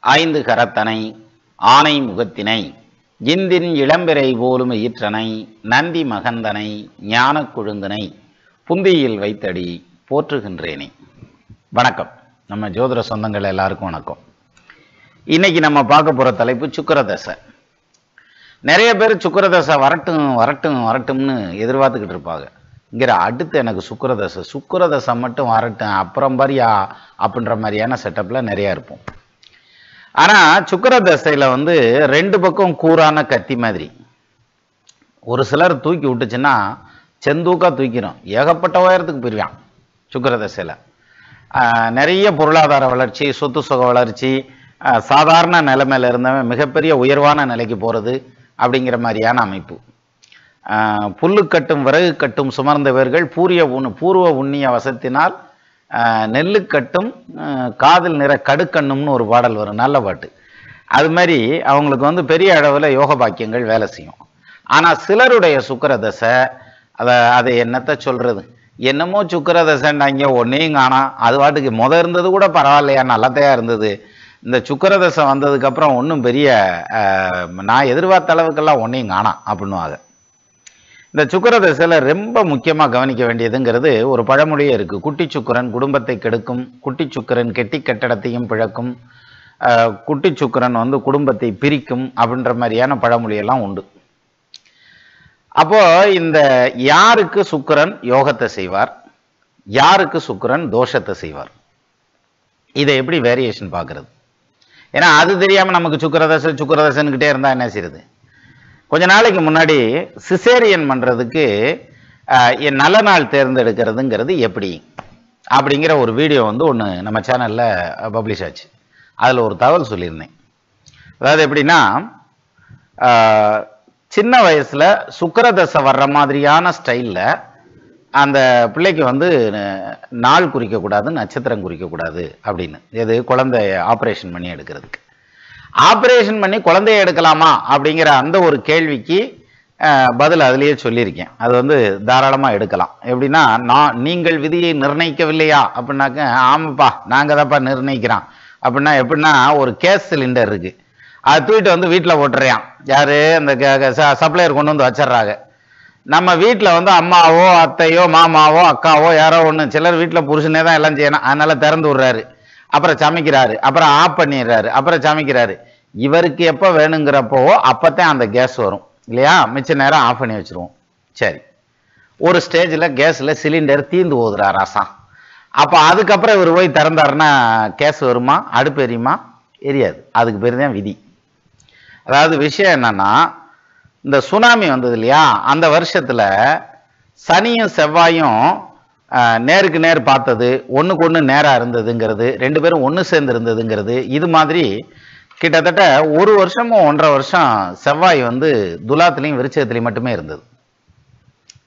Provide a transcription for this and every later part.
ஐந்து கரத்தனை ஆனை முகத்தினை இந்தின் இளம்பிறை போலும் ஈற்றனை நந்தி மகந்தனை ஞான கொழுந்தனை புந்தியில் வைத்தடி போற்றுகின்றேனே. வணக்கம். நம்ம ஜோதிட சொந்தங்கள் எல்லாருக்கும் வணக்கம். இன்னைக்கு நம்ம பார்க்க போற தலைப்பு சுக்கிரதசை. நிறைய பேர் சுக்கிரதசை வரட்டும் வரட்டும் வரட்டும்னு எதிர்பார்த்துக்கிட்டு இருப்பாங்க. இங்கிற அடுத்து எனக்கு சுக்கிரதசை மட்டும் வரட்டும் அப்புறம் பாரியா அப்படின்ற மாதிரியான செட்டப்ல நிறைய இருப்போம். ஆனா சுக்கிரதசையில ரெண்டு பக்கம் கூரான கத்தி மாதிரி. ஒரு சிலர் தூக்கி விட்டுச்சுன்னா செந்தூக்கா தூக்கிடும், ஏகப்பட்ட உயரத்துக்கு போயிருவான். சுக்கிரதசையில நிறைய பொருளாதார வளர்ச்சி, சொத்து சுக வளர்ச்சி, சாதாரண நிலைமையில இருந்தவன் மிகப்பெரிய உயர்வான நிலைக்கு போறது அப்படிங்கிற மாதிரியான அமைப்பு. புல்லு கட்டும் விறகு கட்டும் சுமர்ந்தவர்கள் பூர்வ உண்ணிய வசத்தினால் நெல்லு கட்டும் காதில் நிற கடுக்கண்ணும்னு ஒரு பாடல் வரும், நல்ல பாட்டு. அது மாதிரி அவங்களுக்கு பெரிய அளவில் யோக பாக்கியங்கள் வேலை செய்யும். ஆனால் சிலருடைய சுக்கிரதசை அதை என்னத்தை சொல்றது, என்னமோ சுக்கிரதசைன்னாங்க ஒன்னையும் காணாம், அது பாட்டுக்கு இருந்தது கூட பரவாயில்லையா, நல்லத்தையா இருந்தது. இந்த சுக்கிரதசை வந்ததுக்கப்புறம் ஒன்றும் பெரிய நான் எதிர்பார்த்த அளவுக்கெல்லாம் ஒன்றையும் காணாம் அப்படின்னுவாங்க. இந்த சுக்கிரதசையில் ரொம்ப முக்கியமாக கவனிக்க வேண்டியதுங்கிறது ஒரு பழமொழியே இருக்குது. குட்டி சுக்கிரன் குடும்பத்தை கெடுக்கும், குட்டி சுக்கிரன் கெட்டி கட்டடத்தையும் பிழக்கும், குட்டி சுக்கிரன் குடும்பத்தை பிரிக்கும் அப்படின்ற மாதிரியான பழமொழியெல்லாம் உண்டு. அப்போ இந்த யாருக்கு சுக்கிரன் யோகத்தை செய்வார், யாருக்கு சுக்கிரன் தோஷத்தை செய்வார், இதை எப்படி வேரியேஷன் பார்க்கறது? ஏன்னா அது தெரியாமல் நமக்கு சுக்கிரதசைன்னுக்கிட்டே இருந்தால் என்ன செய்யுது? கொஞ்ச நாளைக்கு முன்னாடி சிசேரியன் பண்ணுறதுக்கு என் நல்ல நாள் தேர்ந்தெடுக்கிறதுங்கிறது எப்படி அப்படிங்கிற ஒரு வீடியோ ஒன்று நம்ம சேனலில் பப்ளிஷ் ஆச்சு. அதில் ஒரு தகவல் சொல்லியிருந்தேன். அதாவது எப்படின்னா, சின்ன வயசில் சுக்கிரதசை வர்ற மாதிரியான ஸ்டைலில் அந்த பிள்ளைக்கு நாள் குறிக்கக்கூடாது, நட்சத்திரம் குறிக்கக்கூடாது அப்படின்னு. எது? குழந்தைய ஆப்ரேஷன் பண்ணி எடுக்கிறதுக்கு. ஆப்ரேஷன் பண்ணி குழந்தைய எடுக்கலாமா அப்படிங்கிற அந்த ஒரு கேள்விக்கு பதில் அதுலேயே சொல்லியிருக்கேன். அது தாராளமாக எடுக்கலாம். எப்படின்னா, நீங்கள் விதியை நிர்ணயிக்கவில்லையா அப்படின்னாக்க, ஆமாப்பா நாங்கள் தான்ப்பா நிர்ணயிக்கிறோம் அப்படின்னா, எப்படின்னா ஒரு கேஸ் சிலிண்டர் இருக்கு, அதை தூக்கிட்டு வீட்டில் போட்டுறான். யாரு? அந்த சப்ளையர் கொண்டு வச்சிட்றாங்க. நம்ம வீட்டில் அம்மாவோ அத்தையோ மாமாவோ அக்காவோ யாரோ ஒன்று, சிலர் வீட்டில் புருஷனே தான் எல்லாம் செய்யணும், அதனால திறந்து விடுறாரு, அப்புறம் சமைக்கிறாரு, அப்புறம் ஆஃப் பண்ணிடுறாரு, அப்புறம் சமைக்கிறாரு. இவருக்கு எப்போ வேணுங்கிறப்போ அப்போத்தான் அந்த கேஸ் வரும் இல்லையா? மிச்ச நேரம் ஆஃப் பண்ணி வச்சுருவோம். சரி, ஒரு ஸ்டேஜில் கேஸில் சிலிண்டர் தீர்ந்து போகுதுரா ராசம். அப்போ அதுக்கப்புறம் இவர் போய் திறந்தாருன்னா கேஸ் வருமா, அடுப்பு எரியுமா? எரியாது. அதுக்கு பேர் தான் விதி. அதாவது விஷயம் என்னன்னா, இந்த சுனாமி வந்தது இல்லையா, அந்த வருஷத்தில் சனியும் செவ்வாயும் நேருக்கு நேர் பார்த்தது, ஒன்றுக்கு ஒன்று நேராக இருந்ததுங்கிறது, ரெண்டு பேரும் ஒன்று சேர்ந்து இருந்ததுங்கிறது, இது மாதிரி கிட்டத்தட்ட ஒரு வருஷமோ 1.5 வருஷம் செவ்வாய் துலாத்துலேயும் விருச்சகத்துலேயும் மட்டுமே இருந்தது.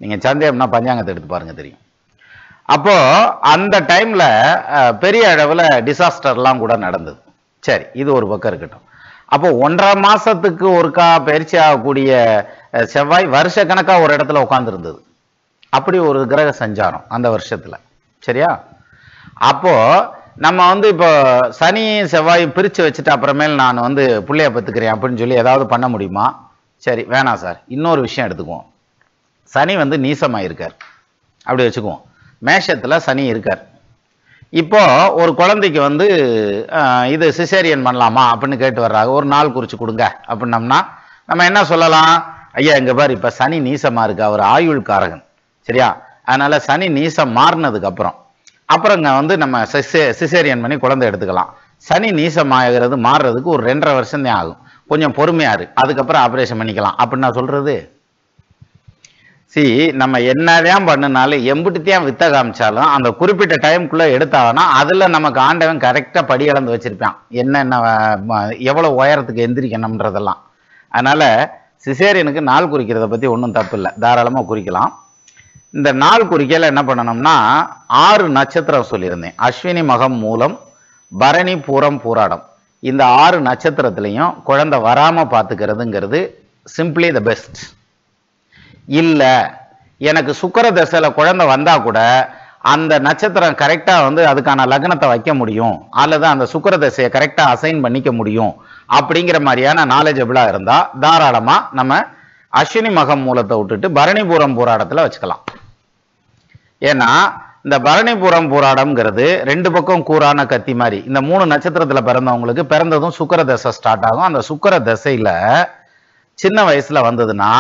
நீங்கள் சந்தேகம்னா பஞ்சாங்கத்தை எடுத்து பாருங்க, தெரியும். அப்போ அந்த டைம்ல பெரிய அளவில் டிசாஸ்டர்லாம் கூட நடந்தது. சரி, இது ஒரு பக்கம் இருக்கட்டும். அப்போ 1.5 மாசத்துக்கு ஒருக்கா பயிற்சி ஆகக்கூடிய செவ்வாய் வருஷ கணக்காக ஒரு இடத்துல உட்கார்ந்து அப்படி ஒரு கிரக சஞ்சாரம் அந்த வருஷத்துல. சரியா? அப்போ நம்ம இப்போ சனியும் செவ்வாயும் பிரித்து வச்சுட்டு அப்புறமேல் நான் பிள்ளைய பத்துக்கிறேன் அப்படின்னு சொல்லி ஏதாவது பண்ண முடியுமா? சரி, வேணாம் சார். இன்னொரு விஷயம் எடுத்துக்குவோம். சனி நீசமாக இருக்கார் அப்படி வச்சுக்குவோம். மேஷத்தில் சனி இருக்கார். இப்போ ஒரு குழந்தைக்கு இது சிசேரியன் பண்ணலாமா அப்படின்னு கேட்டு வர்றாங்க. ஒரு நாள் குறித்து கொடுங்க அப்படின்னம்னா நம்ம என்ன சொல்லலாம்? ஐயா இங்கே பாரு, இப்போ சனி நீசமாக இருக்கு, அவர் ஆயுள் காரகன். சரியா? அதனால சனி நீசம் மாறினதுக்கு அப்புறங்க நம்ம சிசேரியன் பண்ணி குழந்தை எடுத்துக்கலாம். சனி நீசம் ஆகிறது மாறுறதுக்கு ஒரு 2.5 வருஷம் தான் ஆகும், கொஞ்சம் பொறுமையாரு, அதுக்கப்புறம் ஆப்ரேஷன் பண்ணிக்கலாம் அப்படின்னு நான் சொல்றது. நம்ம என்னதான் பண்ணினாலும் எம்பிட்டுத்தான் வித்த காமிச்சாலும் அந்த குறிப்பிட்ட டைமுக்குள்ள எடுத்தாங்கன்னா அதுல நமக்கு ஆண்டவன் கரெக்டா படி அளந்து வச்சிருப்பான், என்னென்ன எவ்வளவு உயரத்துக்கு எந்திரிக்கணும்ன்றதெல்லாம். அதனால சிசேரியனுக்கு நாள் குறிக்கிறத பத்தி ஒன்றும் தப்பு இல்லை, தாராளமாக குறிக்கலாம். இந்த நாள் குறிக்கையில் என்ன பண்ணணும்னா 6 நட்சத்திரம் சொல்லியிருந்தேன். அஸ்வினி மகம் மூலம் பரணி பூரம் பூராடம், இந்த 6 நட்சத்திரத்திலையும் குழந்தை வராம பார்த்துக்கிறதுங்கிறது சிம்பிளி த பெஸ்ட். இல்லை எனக்கு சுக்கிரதசையில் குழந்தை வந்தா கூட அந்த நட்சத்திரம் கரெக்டா வந்து அதுக்கான லக்னத்தை வைக்க முடியும், அல்லது அந்த சுக்கிர தசையை கரெக்டா அசைன் பண்ணிக்க முடியும் அப்படிங்கிற மாதிரியான நாலேஜபிளா இருந்தா தாராளமா நம்ம அஸ்வினி மகம் மூலத்தை விட்டுட்டு பரணிபுரம் போராடத்துல வச்சுக்கலாம். ஏன்னா இந்த பரணிபுரம் போராடம்ங்கிறது ரெண்டு பக்கம் கூரான கத்தி மாதிரி. இந்த 3 நட்சத்திரத்துல பிறந்தவங்களுக்கு பிறந்ததும் சுக்கிர தசை ஸ்டார்ட் ஆகும். அந்த சுக்கிர தசையில சின்ன வயசுல வந்ததுன்னா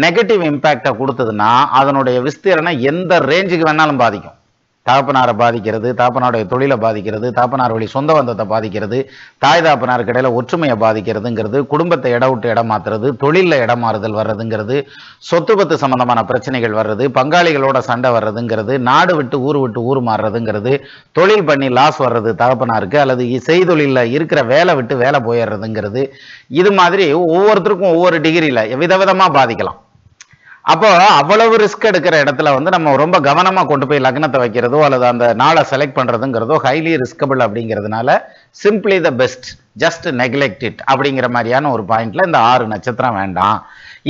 நெகட்டிவ் இம்பாக்டை கொடுத்ததுன்னா அதனுடைய விஸ்தீரணம் எந்த ரேஞ்சுக்கு வேணாலும் பாதிக்கும். தகப்பனாரை பாதிக்கிறது, தகப்பனாருடைய தொழிலை பாதிக்கிறது, தகப்பனார் வழி சொந்த பந்தத்தை பாதிக்கிறது, தாய் தகப்பனாருக்கு இடையில ஒற்றுமையை பாதிக்கிறதுங்கிறது, குடும்பத்தை இட விட்டு இடம் மாத்துறது, தொழிலில் இடமாறுதல் வர்றதுங்கிறது, சொத்து பத்து சம்பந்தமான பிரச்சனைகள் வர்றது, பங்காளிகளோட சண்டை வர்றதுங்கிறது, நாடு விட்டு ஊர் மாறுறதுங்கிறது, தொழில் பண்ணி லாஸ் வர்றது தகப்பனாருக்கு, அல்லது செய்தொழில இருக்கிற வேலை விட்டு வேலை போயிடுறதுங்கிறது, இது மாதிரி ஒவ்வொருத்தருக்கும் ஒவ்வொரு டிகிரியில விதவிதமா பாதிக்கலாம். அப்போ அவ்வளவு ரிஸ்க் எடுக்கிற இடத்துல வந்து நம்ம ரொம்ப கவனமா கொண்டு போய் லக்னத்தை வைக்கிறதோ அல்லது அந்த நாளை செலக்ட் பண்றதுங்கிறதோ ஹைலி ரிஸ்கபிள் அப்படிங்கிறதுனால simply the best, just neglect it அப்படிங்கிற மாதிரியான ஒரு பாயிண்ட்ல இந்த 6 நட்சத்திரம் வேண்டாம்.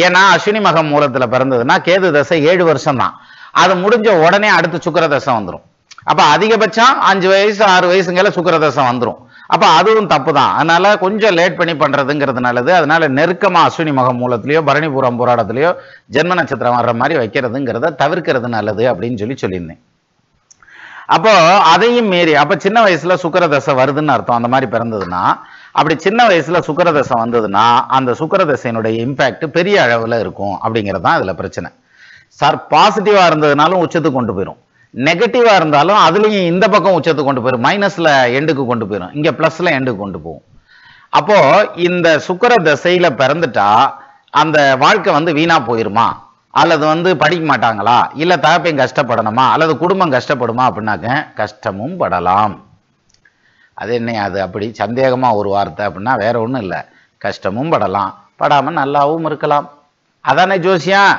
ஏன்னா அஸ்வினி மகம் மூலத்துல பிறந்ததுன்னா கேது தசை 7 வருஷம் தான். அது முடிஞ்ச உடனே அடுத்து சுக்கிர தசை வந்துடும். அப்ப அதிகபட்சம் 5 வயசு 6 வயசுங்கள சுக்கிர தசை வந்துடும். அப்ப அதுவும் தப்பு தான். அதனால கொஞ்சம் லேட் பண்ணி பண்றதுங்கிறது நல்லது. அதனால நெருக்கமா அஸ்வினி மகம் மூலத்திலயோ பரணிபுரம் போராட்டத்திலயோ ஜென்ம நட்சத்திரம் வர்ற மாதிரி வைக்கிறதுங்கிறத தவிர்க்கிறது நல்லது அப்படின்னு சொல்லியிருந்தேன். அப்போ அதையும் மீறி அப்ப சின்ன வயசுல சுக்கிர தசை வருதுன்னு அர்த்தம். அந்த மாதிரி பிறந்ததுன்னா, அப்படி சின்ன வயசுல சுக்கிர தசை வந்ததுன்னா அந்த சுக்கிர தசையினுடைய இம்பாக்ட் பெரிய அளவுல இருக்கும் அப்படிங்கிறது தான் இதுல பிரச்சனை. சார் பாசிட்டிவா இருந்ததுனாலும் உச்சத்துக்கு கொண்டு போயிடும், நெகட்டிவா இருந்தாலும் அதுலயும் இந்த பக்கம் உச்சத்துக்கு கொண்டு போயிடும், மைனஸ்ல எண்டுக்கு கொண்டு போயிடும், இங்க பிளஸ்ல எண்டுக்கு கொண்டு போகும். அப்போ இந்த சுக்கிர தசையில பிறந்துட்டா அந்த வாழ்க்கை வந்து வீணா போயிருமா, அல்லது வந்து படிக்க மாட்டாங்களா, இல்ல தகப்பன் கஷ்டப்படணுமா, அல்லது குடும்பம் கஷ்டப்படுமா அப்படின்னாக்க கஷ்டமும் படலாம். அது என்ன அது அப்படி சந்தேகமா ஒரு வார்த்தை அப்படின்னா வேற ஒண்ணும் இல்லை, கஷ்டமும் படலாம், படாம நல்லாவும் இருக்கலாம். அதானே ஜோசியம்.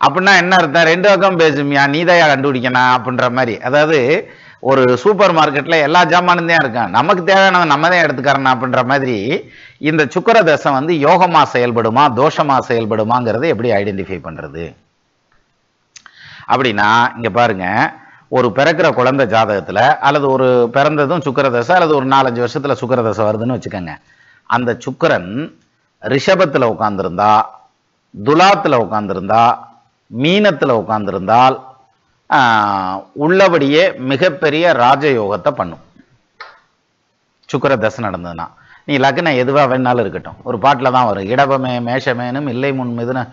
அப்படின்னா என்ன அர்த்தம், 2 பக்கம் பேசுமியா நீதையா கண்டுபிடிக்கணும் அப்படின்ற மாதிரி. அதாவது ஒரு சூப்பர் மார்க்கெட்ல எல்லா ஜாமானும் தான் இருக்கான், நமக்கு தேவையானவன் நம்ம தான் எடுத்துக்கிறோம் அப்படின்ற மாதிரி இந்த சுக்கிர தசை வந்து யோகமா செயல்படுமா தோஷமா செயல்படுமாங்கிறத எப்படி ஐடென்டிஃபை பண்றது அப்படின்னா, இங்க பாருங்க, ஒரு பிறக்கிற குழந்தை ஜாதகத்துல அல்லது ஒரு பிறந்ததும் சுக்கிர தசை அல்லது ஒரு 4-5 வருஷத்துல சுக்கிர தசை வருதுன்னு வச்சுக்கோங்க. அந்த சுக்கிரன் ரிஷபத்துல உட்கார்ந்துருந்தா, துலாத்துல உட்கார்ந்துருந்தா, மீனத்துல உட்கார்ந்திருந்தால் உள்ளபடியே மிகப்பெரிய ராஜயோகத்தை பண்ணும். சுக்கிர தசை நடந்ததுன்னா நீ லக்னம் எதுவா வேணாலும் இருக்கட்டும், ஒரு பாட்டில் தான் வரும், இடபமே மேஷமேனும் இல்லை முன் மிதுன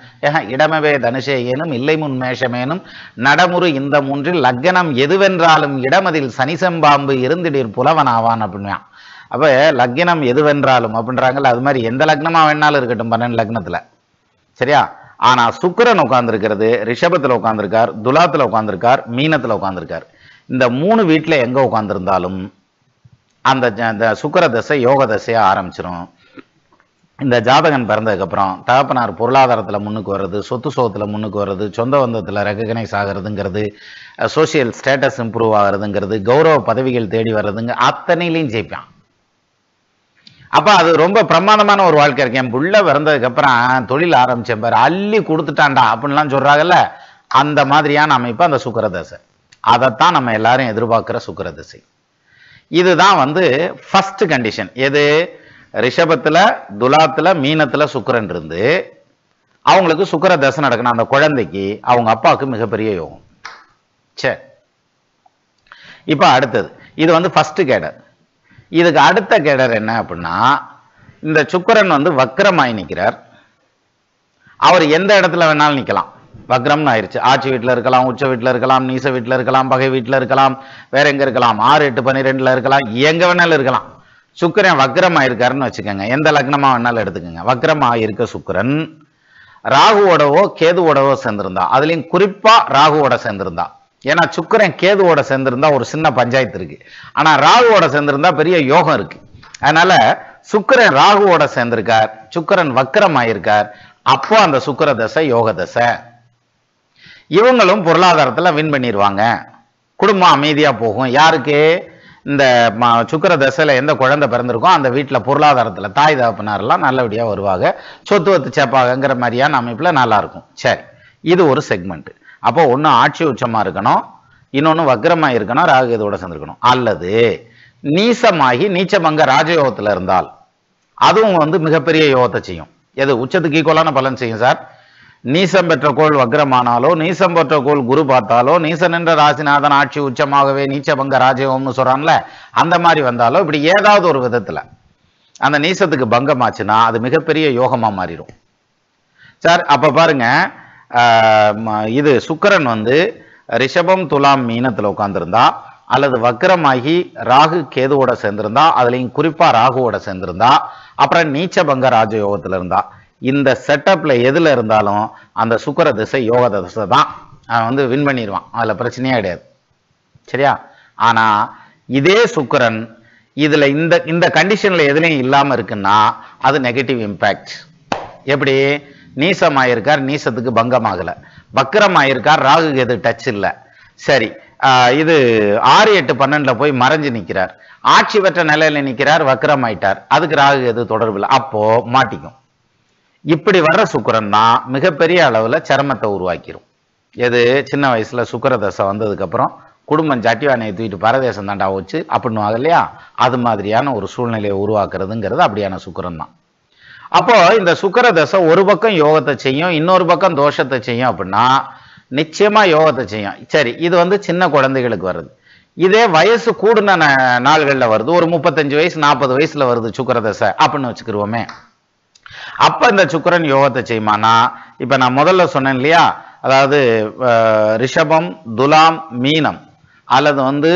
இடமவே தனுஷேயேனும் இல்லை முன் மேஷமேனும் நடமுறு இந்த 3 லக்னம் எதுவென்றாலும் இடமதில் சனிசம்பாம்பு இருந்திடீர் புலவனாவான் அப்படின்னா. அப்ப லக்னம் எதுவென்றாலும் அப்படின்றாங்கல்ல, அது மாதிரி எந்த லக்னமா வேணாலும் இருக்கட்டும் 12 லக்னத்துல, சரியா. ஆனா சுக்கிரன் உட்கார்ந்துருக்கிறது ரிஷபத்துல உட்கார்ந்துருக்கார், துலாத்துல உட்கார்ந்துருக்கார், மீனத்துல உட்கார்ந்துருக்கார். இந்த 3 வீட்டுல எங்க உட்கார்ந்துருந்தாலும் அந்த சுக்கிர தசை யோக தசையா ஆரம்பிச்சிடும். இந்த ஜாதகன் பிறந்ததுக்கு அப்புறம் தகப்பனார் பொருளாதாரத்துல முன்னுக்கு வர்றது, சொத்து சோத்துல முன்னுக்கு வர்றது, சொந்த பந்தத்துல ரெகக்னைஸ் ஆகிறதுங்கிறது, சோசியல் ஸ்டேட்டஸ் இம்ப்ரூவ் ஆகிறதுங்கிறது, கௌரவ பதவிகள் தேடி வர்றதுங்க அத்தனையிலையும் ஜெயிப்பான். அப்ப அது ரொம்ப பிரமாதமான ஒரு வாழ்க்கை இருக்கு. என் புள்ள பிறந்ததுக்கு அப்புறம் தொழில் ஆரம்பிச்சேன் பாரு, அள்ளி கொடுத்துட்டான்டா அப்படின்லாம் சொல்றாங்கல்ல, அந்த மாதிரியான அமைப்பு அந்த சுக்கிர தசை. அதைத்தான் நம்ம எல்லாரும் எதிர்பார்க்கிற சுக்கிர தசை. இதுதான் வந்து ஃபர்ஸ்ட் கண்டிஷன். எது, ரிஷபத்துல துலாத்துல மீனத்துல சுக்கிரன் இருந்து அவங்களுக்கு சுக்கிர தசை நடக்கணும். அந்த குழந்தைக்கு அவங்க அப்பாவுக்கு மிகப்பெரிய யோகம். சரி, இப்ப அடுத்தது இது வந்து ஃபர்ஸ்ட் கேடர். இதுக்கு அடுத்த கேடர் என்ன அப்படின்னா, இந்த சுக்கிரன் வந்து வக்ரமாய் நிற்கிறார். அவர் எந்த இடத்துல வேணாலும் நிற்கலாம், வக்ரம்னு ஆயிடுச்சு. ஆட்சி வீட்டில் இருக்கலாம், உச்ச வீட்டில் இருக்கலாம், நீச வீட்டில் இருக்கலாம், பகை வீட்டில் இருக்கலாம், வேற எங்க இருக்கலாம், 6, 8, 12 இருக்கலாம், எங்க வேணாலும் இருக்கலாம். சுக்கிரன் வக்ரமாயிருக்காருன்னு வச்சுக்கோங்க, எந்த லக்னமா வேணாலும் எடுத்துக்கோங்க. வக்ரமாயிருக்க சுக்கிரன் ராகுவோடவோ கேதுவோடவோ சேர்ந்திருந்தா, அதுலயும் குறிப்பா ராகுவோட சேர்ந்திருந்தா, ஏன்னா சுக்கிரன் கேதுவோட சேர்ந்திருந்தா ஒரு சின்ன பஞ்சாயத்து இருக்கு, ஆனா ராகுவோட சேர்ந்திருந்தா பெரிய யோகம் இருக்கு. அதனால சுக்கிரன் ராகுவோட சேர்ந்திருக்கார், சுக்கிரன் வக்ரமாயிருக்கார், அப்போ அந்த சுக்கிர தசை யோக தசை. இவங்களும் பொருளாதாரத்துல வின் பண்ணிடுவாங்க, குடும்பம் அமைதியா போகும். யாருக்கு, இந்த சுக்கிர தசையில எந்த குழந்தை பிறந்திருக்கோ அந்த வீட்டுல பொருளாதாரத்துல தாய் தகப்பனாரெல்லாம் நல்லபடியா வருவாங்க, சொத்து வத்து சேப்பாகங்கிற மாதிரியான அமைப்புல நல்லா இருக்கும். சரி, இது ஒரு செக்மெண்ட். அப்போ ஒண்ணு ஆட்சி உச்சமா இருக்கணும், இன்னொன்னு வக்ரமாகி இருக்கணும், ராகு கேதுவோட சேர்ந்திருக்கணும். அல்லது நீசமாகி நீச்சபங்க ராஜயோகத்துல இருந்தால் அதுவும் வந்து மிகப்பெரிய யோகத்தை செய்யும். எது உச்சத்துக்கு ஈக்குவலான பலன் செய்யும் சார். நீசம் பெற்ற கோள் வக்ரமானாலோ, நீசம் பெற்ற கோள் குரு பார்த்தாலோ, நீசன் என்ற ராசிநாதன் ஆட்சி உச்சமாகவே நீச்சபங்க ராஜயோகம்னு சொல்றான்ல, அந்த மாதிரி வந்தாலோ, இப்படி ஏதாவது ஒரு விதத்துல அந்த நீசத்துக்கு பங்கமாச்சுன்னா அது மிகப்பெரிய யோகமா மாறிடும் சார். அப்ப பாருங்க, இது சுக்கிரன் வந்து ரிஷபம் துலாம் மீனத்துல உட்கார்ந்துருந்தா, அல்லது வக்ரமாகி ராகு கேதுவோட சேர்ந்திருந்தா, அதுலயும் குறிப்பா ராகுவோட சேர்ந்திருந்தா, அப்புறம் நீச்சபங்க ராஜயோகத்துல இருந்தா, இந்த செட்டப்ல எதுல இருந்தாலும் அந்த சுக்கிர திசை யோக திசை தான். அவன் வந்து வின் பண்ணிடுவான், அதுல பிரச்சனையே கிடையாது. சரியா? ஆனா இதே சுக்கிரன் இதுல இந்த கண்டிஷன்ல எதுலையும் இல்லாம இருக்குன்னா அது நெகட்டிவ் இம்பாக்ட். எப்படி? நீசமாயிருக்கார், நீசத்துக்கு பங்கமாகல. வக்ரமாயிருக்கார், ராகு கேது டச் இல்ல. சரி, இது 6, 8, 12ல போய் மறைஞ்சு நிக்கிறார். ஆட்சி பெற்ற நிலையில நிக்கிறார், வக்ரம் ஆயிட்டார், அதுக்கு ராகு கேது தொடர்பு இல்லை, அப்போ மாட்டிக்கும். இப்படி வர்ற சுக்கிரன் தான் மிகப்பெரிய அளவுல சர்மத்தை உருவாக்கிரும். எது? சின்ன வயசுல சுக்கிர தசை வந்ததுக்கு அப்புறம் குடும்பம் ஜட்டிவானையை தூக்கிட்டு பரதேசம் தாண்டா வச்சு அப்படின்னு இல்லையா, அது மாதிரியான ஒரு சூழ்நிலையை உருவாக்குறதுங்கிறது அப்படியான சுக்கிரன் தான். அப்போ இந்த சுக்கிர தசை ஒரு பக்கம் யோகத்தை செய்யும், இன்னொரு பக்கம் தோஷத்தை செய்யும் அப்படின்னா நிச்சயமா யோகத்தை செய்யும். சரி, இது வந்து சின்ன குழந்தைகளுக்கு வருது. இதே வயசு கூடுன நாள்கள்ல வருது, ஒரு 35 வயசு 40 வயசுல வருது சுக்கிர தசை அப்படின்னு வச்சுக்கிருவோமே, அப்ப இந்த சுக்கிரன் யோகத்தை செய்யுமானா, இப்ப நான் முதல்ல சொன்னேன் இல்லையா, அதாவது ரிஷபம் துலாம் மீனம், அல்லது வந்து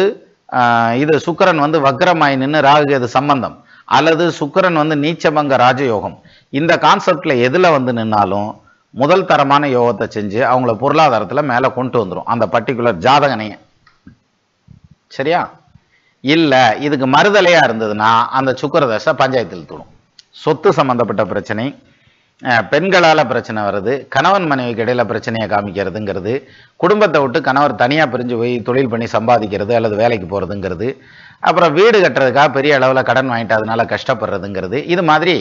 இது சுக்கிரன் வந்து வக்ரமாய் நின்று ராகு கேது சம்பந்தம், அல்லது சுக்கிரன் வந்து நீச்சபங்க ராஜயோகம், இந்த கான்செப்ட்ல எதுல வந்து நின்னாலும் முதல் தரமான யோகத்தை செஞ்சு அவங்கள பொருளாதாரத்துல மேல கொண்டு வந்துரும் அந்த பர்டிகுலர் ஜாதகனைய. சரியா? இல்ல இதுக்கு மறுதலையா இருந்ததுன்னா அந்த சுக்கிர தசை பஞ்சாயத்தில் தூடும். சொத்து சம்பந்தப்பட்ட பிரச்சனை, பெண்களால பிரச்சனை வருது, கணவன் மனைவிக்கு இடையில பிரச்சனையை காமிக்கிறதுங்கிறது, குடும்பத்தை விட்டு கணவர் தனியா பிரிஞ்சு போய் தொழில் பண்ணி சம்பாதிக்கிறது அல்லது வேலைக்கு போறதுங்கிறது, அப்புறம் வீடு கட்டுறதுக்காக பெரிய அளவுல கடன் வாங்கிட்டு அதனால கஷ்டப்படுறதுங்கிறது, இது மாதிரி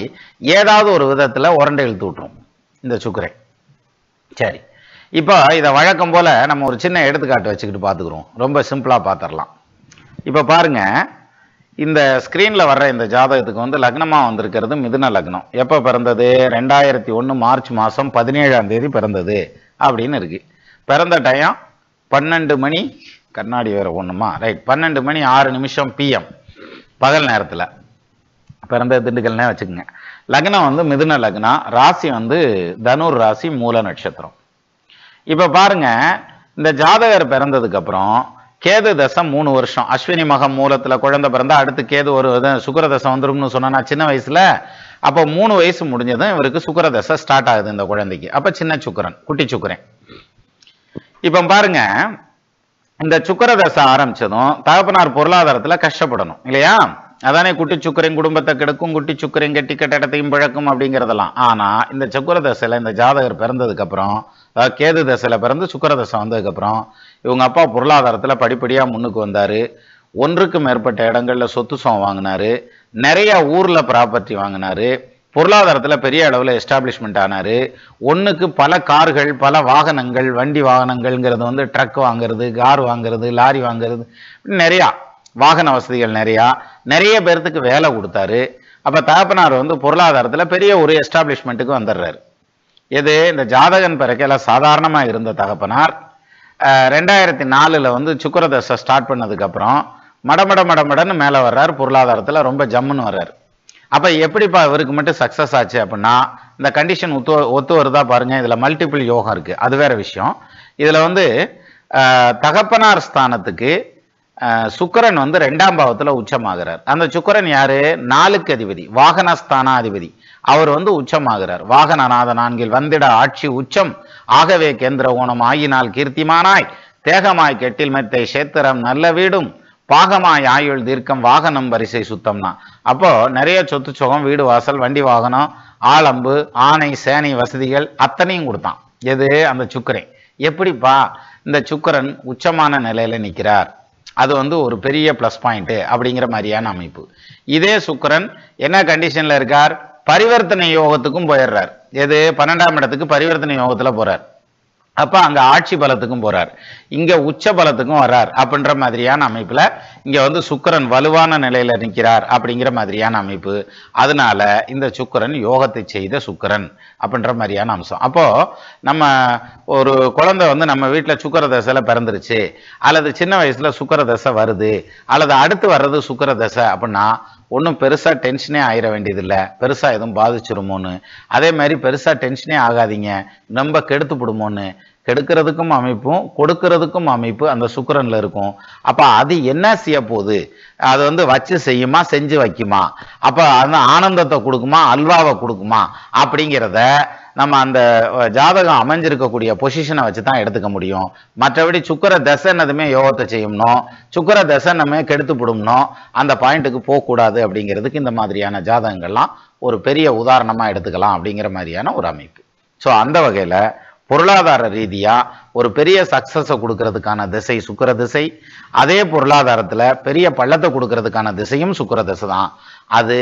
ஏதாவது ஒரு விதத்துல உரண்டை இழுத்து விட்டுரும் இந்த சுக்கிரன். சரி, இப்போ இதை வழக்கம் போல நம்ம ஒரு சின்ன எடுத்துக்காட்டு வச்சுக்கிட்டு பார்த்துக்கிறோம், ரொம்ப சிம்பிளா பார்த்துடலாம். இப்போ பாருங்க, இந்த ஸ்கிரீன்ல வர்ற இந்த ஜாதகத்துக்கு வந்து லக்னமா வந்திருக்கிறது மிதுன லக்னம். எப்போ பிறந்தது? 2001 மார்ச் மாதம் 17ஆம் தேதி பிறந்தது அப்படின்னு இருக்கு. பிறந்த டைம் 12 மணி, கண்ணாடி வேற ஒண்ணுமா, ரைட், 12 மணி 6 நிமிஷம் PM, பகல் நேரத்துல பிறந்த திண்டுக்கல்னே வச்சுக்கோங்க. லக்னம் வந்து மிதுன லக்னம், ராசி வந்து தனுர் ராசி, மூல நட்சத்திரம். இப்ப பாருங்க, இந்த ஜாதகர் பிறந்ததுக்கு அப்புறம் கேது தசை 3 வருஷம், அஸ்வினி மகம் மூலத்துல குழந்தை பிறந்தா அடுத்து கேது ஒரு சுக்கிர தசை வந்துரும்னு சொன்னா சின்ன வயசுல, அப்ப 3 வயசு முடிஞ்சதும் இவருக்கு சுக்கிர தசை ஸ்டார்ட் ஆகுது இந்த குழந்தைக்கு. அப்ப சின்ன சுக்கிரன், குட்டி சுக்கிரன். இப்ப பாருங்க, இந்த சுக்கிர தசை ஆரம்பிச்சதும் தகப்பனார் பொருளாதாரத்துல கஷ்டப்படணும் இல்லையா, அதானே குட்டி சுக்கிரன் குடும்பத்தை கெடுக்கும், குட்டி சுக்கிரன் கெட்டி கட்டடத்தையும் பிழக்கும் அப்படிங்கிறதெல்லாம். ஆனா இந்த சுக்கிர தசையில இந்த ஜாதகர் பிறந்ததுக்கு அப்புறம், கேது தசையில பிறந்து சுக்கிர தசை வந்ததுக்கு அப்புறம் இவங்க அப்பா பொருளாதாரத்துல படிப்படியா முன்னுக்கு வந்தாரு. ஒன்றுக்கு மேற்பட்ட இடங்கள்ல சொத்து சுகம் வாங்கினாரு, நிறைய ஊர்ல ப்ராப்பர்ட்டி வாங்கினாரு, பொருளாதாரத்துல பெரிய அளவுல எஸ்டாப்ளிஷ்மெண்ட் ஆனாரு. ஒண்ணுக்கு பல கார்கள், பல வாகனங்கள், வண்டி வாகனங்கள்ங்கிறது வந்து ட்ரக் வாங்குறது, கார் வாங்குறது, லாரி வாங்குறது, நிறைய வாகன வசதிகள், நிறைய பேர்த்துக்கு வேலை கொடுத்தாரு. அப்ப தகப்பனார் வந்து பொருளாதாரத்துல பெரிய ஒரு எஸ்டாப்ளிஷ்மெண்ட்டுக்கு வந்துடுறாரு. எது? இந்த ஜாதகன் பிறக்கையில சாதாரணமா இருந்த தகப்பனார் 2004ல் வந்து சுக்கிர தசை ஸ்டார்ட் பண்ணதுக்கு அப்புறம் மடமடன்னு மேல வர்றாரு, பொருளாதாரத்துல ரொம்ப ஜம்முன்னு வர்றாரு. அப்ப எப்படிப்பா இவருக்கு மட்டும் சக்சஸ் ஆச்சு அப்படின்னா, இந்த கண்டிஷன் ஒத்து வருதா பாருங்க. இதுல மல்டிபிள் யோகம் இருக்கு, அது வேற விஷயம். இதுல வந்து தகப்பனார் ஸ்தானத்துக்கு சுக்கிரன் வந்து 2ஆம் பாவத்துல உச்சமாகிறார். அந்த சுக்கிரன் யாரு? 4க்கு அதிபதி, வாகனஸ்தானாதிபதி. அவர் வந்து உச்சமாகிறார். வாகனநாத 4ல் வந்திட ஆட்சி உச்சம், ஆகவே கேந்திர ஓணம் ஆகினால் கீர்த்திமானாய், தேகமாய் கெட்டில் மெத்தை சேத்திரம் நல்ல வீடும், பாகமாய் ஆயுள் தீர்க்கம் வாகனம் வரிசை சுத்தம்னா. அப்போ நிறைய சொத்து சுகம், வீடு வாசல், வண்டி வாகனம், ஆளம்பு, ஆணை, சேனை வசதிகள் அத்தனையும் கொடுத்தான். எது? அந்த சுக்கிரன். எப்படிப்பா? இந்த சுக்கிரன் உச்சமான நிலையில நிற்கிறார், அது வந்து ஒரு பெரிய பிளஸ் பாயிண்ட் அப்படிங்கிற மாதிரியான அமைப்பு. இதே சுக்கிரன் என்ன கண்டிஷன்ல இருக்கார்? பரிவர்த்தனை யோகத்துக்கும் போயிடுறார். எது? 12ஆம் இடத்துக்கு பரிவர்த்தனை யோகத்துல போறார். அப்ப அங்க ஆட்சி பலத்துக்கும் போறார், இங்க உச்ச பலத்துக்கும் வர்றார் அப்படின்ற மாதிரியான அமைப்புல இங்க வந்து சுக்கிரன் வலுவான நிலையில நிற்கிறார் அப்படிங்கிற மாதிரியான அமைப்பு. அதனால இந்த சுக்கிரன் யோகத்தை செய்த சுக்கிரன் அப்படின்ற மாதிரியான அம்சம். அப்போ நம்ம ஒரு குழந்தை வந்து நம்ம வீட்டுல சுக்கிர தசையில பிறந்துருச்சு, அல்லது சின்ன வயசுல சுக்கிர தசை வருது, அல்லது அடுத்து வர்றது சுக்கிர தசை அப்படின்னா ஒன்றும் பெருசா டென்ஷனே ஆயிட வேண்டியதில்லை, பெருசா எதுவும் பாதிச்சிருமோன்னு. அதே மாதிரி பெருசா டென்ஷனே ஆகாதீங்க, ரொம்ப கெடுத்துப்படுமோன்னு. கெடுக்கிறதுக்கும் அமைப்பும் கொடுக்கறதுக்கும் அமைப்பு அந்த சுக்கிரன்ல இருக்கும். அப்ப அது என்ன செய்ய போகுது, அது வந்து வச்சு செய்யுமா செஞ்சு வைக்குமா, அப்ப அந்த ஆனந்தத்தை கொடுக்குமா அல்வாவை கொடுக்குமா அப்படிங்கிறத நம்ம அந்த ஜாதகம் அமைஞ்சிருக்கக்கூடிய பொசிஷனை வச்சு தான் எடுத்துக்க முடியும். மற்றபடி சுக்கிர தசைன்னதுமே யோகத்தை செய்யணும், சுக்கிர தசை நம்ம கெடுத்துப்படும்னோ அந்த பாயிண்ட்டுக்கு போகக்கூடாது அப்படிங்கிறதுக்கு இந்த மாதிரியான ஜாதகங்கள்லாம் ஒரு பெரிய உதாரணமா எடுத்துக்கலாம் அப்படிங்கிற மாதிரியான ஒரு அமைப்பு. ஸோ அந்த வகையில பொருளாதார ரீதியா ஒரு பெரிய சக்சஸை கொடுக்கறதுக்கான திசை சுக்கிர திசை, அதே பொருளாதாரத்துல பெரிய பள்ளத்தை கொடுக்கறதுக்கான திசையும் சுக்கிர திசை தான். அது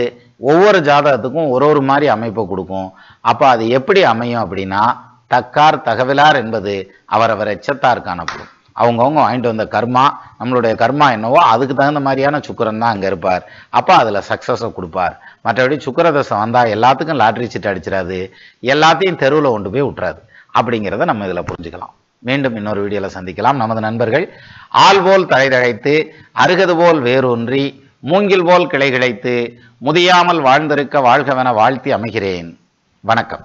ஒவ்வொரு ஜாதகத்துக்கும் ஒரு மாதிரி அமைப்பை கொடுக்கும். அப்ப அது எப்படி அமையும் அப்படின்னா, தக்கார் தகவலார் என்பது அவரவர் எச்சத்தார் காணப்படும். அவங்கவுங்க வாங்கிட்டு வந்த கர்மா, நம்மளுடைய கர்மா என்னவோ அதுக்கு தகுந்த மாதிரியான சுக்கிரன் தான் அங்க இருப்பார். அப்ப அதுல சக்சஸை கொடுப்பார். மற்றபடி சுக்கிர தசை வந்தா எல்லாத்துக்கும் லாட்டரி சீட்டு அடிச்சிடாது, எல்லாத்தையும் தெருவில் கொண்டு போய் விட்டுறாது அப்படிங்கிறத நம்ம இதுல புரிஞ்சுக்கலாம். மீண்டும் இன்னொரு வீடியோல சந்திக்கலாம். நமது நண்பர்கள் ஆள் போல் தழைதழைத்து அருகது போல் வேரூன்றி மூங்கில் போல் கிளை கிளைத்து முதியாமல் வாழ்ந்திருக்க வாழ்கவென வாழ்த்தி அமைகிறேன். வணக்கம்.